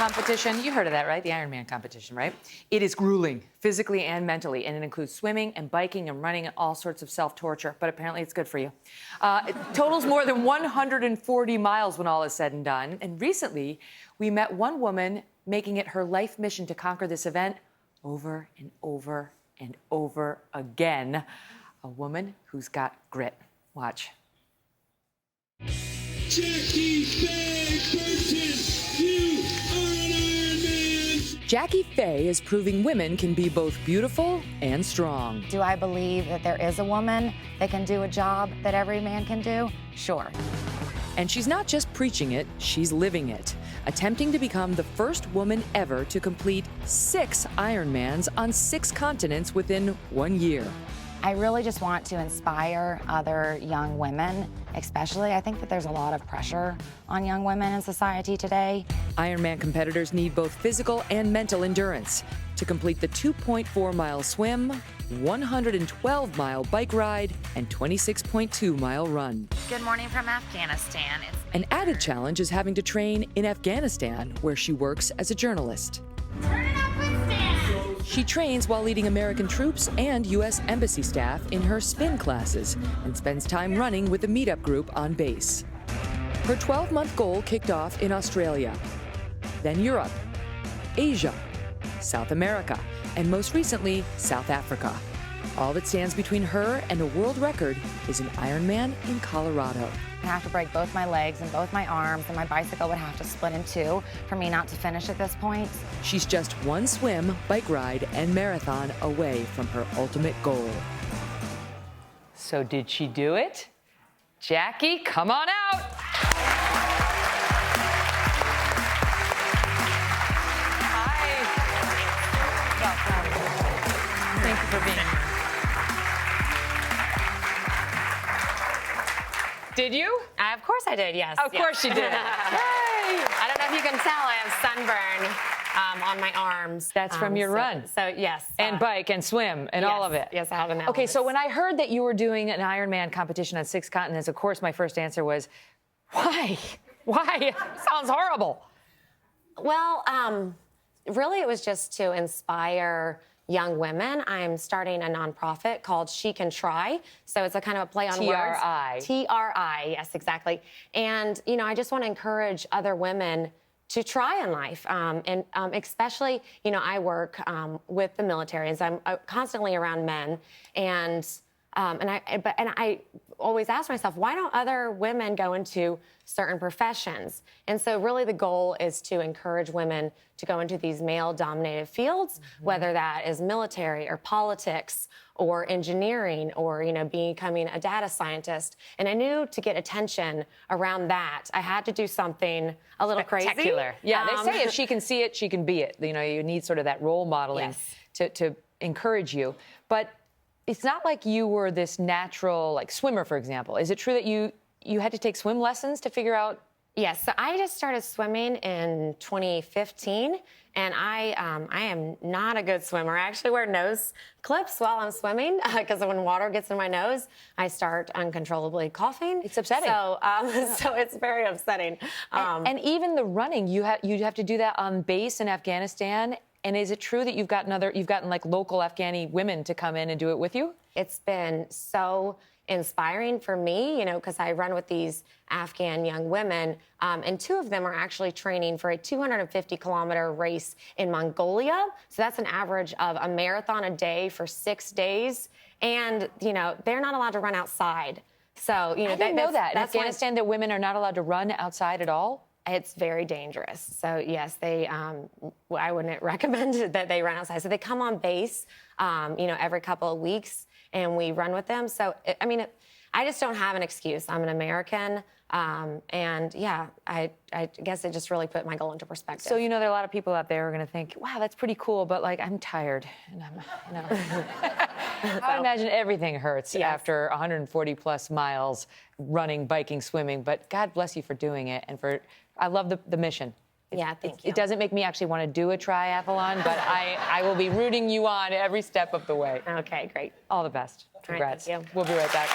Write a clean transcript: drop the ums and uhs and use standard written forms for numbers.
competition, you heard of that, right? The Ironman competition, right? It is grueling, physically and mentally, and it includes swimming and biking and running and all sorts of self-torture, but apparently it's good for you. It totals more than 140 miles when all is said and done, and recently we met one woman making it her life mission to conquer this event over and over and over again. A woman who's got grit. Watch. Jackie Faye Burton, you are an Ironman! Jackie Faye is proving women can be both beautiful and strong. Do I believe that there is a woman that can do a job that every man can do? Sure. And she's not just preaching it, she's living it, attempting to become the first woman ever to complete 6 Ironmans on 6 continents within 1 year. I really just want to inspire other young women, especially. I think that there's a lot of pressure on young women in society today. Ironman competitors need both physical and mental endurance to complete the 2.4-mile swim, 112-mile bike ride, and 26.2-mile run. Good morning from Afghanistan. An added challenge is having to train in Afghanistan, where she works as a journalist. Turn it up and stand. She trains while leading American troops and U.S. Embassy staff in her spin classes and spends time running with the meetup group on base. Her 12-month goal kicked off in Australia, then Europe, Asia, South America, and most recently, South Africa. All that stands between her and a world record is an Ironman in Colorado. I have to break both my legs and both my arms, and my bicycle would have to split in 2 for me not to finish at this point. She's just 1 swim, bike ride, and marathon away from her ultimate goal. So did she do it? Jackie, come on out! Hi. Welcome. Thank you for being here. Did you? Of course I did, yes. Of course you did. Yay! I don't know if you can tell, I have sunburn on my arms. That's from your run. So, yes. And bike and swim and all of it. Yes, I have an Okay, so when I heard that you were doing an Ironman competition on 6 continents, of course, my first answer was, why? Why? Sounds horrible. Well, really it was just to inspire young women. I'm starting a nonprofit called She Can Try. So it's a kind of a play on words. TRI. TRI, yes, exactly. And, you know, I just want to encourage other women to try in life. And especially, you know, I work with the military, and so I'm constantly around men. And I always ask myself, why don't other women go into certain professions? And so really the goal is to encourage women to go into these male-dominated fields, whether that is military or politics or engineering or, you know, becoming a data scientist. And I knew to get attention around that, I had to do something a little crazy. Spectacular. Yeah, they say if she can see it, she can be it. You know, you need sort of that role modeling to encourage you. But it's not like you were this natural, like, swimmer, for example. Is it true that you had to take swim lessons to figure out? Yes, so I just started swimming in 2015, and I am not a good swimmer. I actually wear nose clips while I'm swimming because when water gets in my nose, I start uncontrollably coughing. It's upsetting. So, so it's very upsetting. And even the running, you have to do that on base in Afghanistan. And is it true that you've gotten like local Afghani women to come in and do it with you? It's been so inspiring for me, you know, because I run with these Afghan young women, and 2 of them are actually training for a 250-kilometer race in Mongolia. So that's an average of a marathon a day for 6 days. And, you know, they're not allowed to run outside. So, you know, I didn't know that. In that's Afghanistan, that women are not allowed to run outside at all? It's very dangerous. So, yes, they, I wouldn't recommend that they run outside. So they come on base, you know, every couple of weeks, and we run with them. So, I mean, I just don't have an excuse. I'm an American, and, yeah, I guess it just really put my goal into perspective. So, you know, there are a lot of people out there who are going to think, wow, that's pretty cool, but, like, I'm tired, and I'm, you know. I imagine everything hurts after 140-plus miles running, biking, swimming, but God bless you for doing it, and I love the mission. Yeah, thank you. It doesn't make me actually want to do a triathlon, but I will be rooting you on every step of the way. Okay, great. All the best. Congrats. All right, thank you. We'll be right back.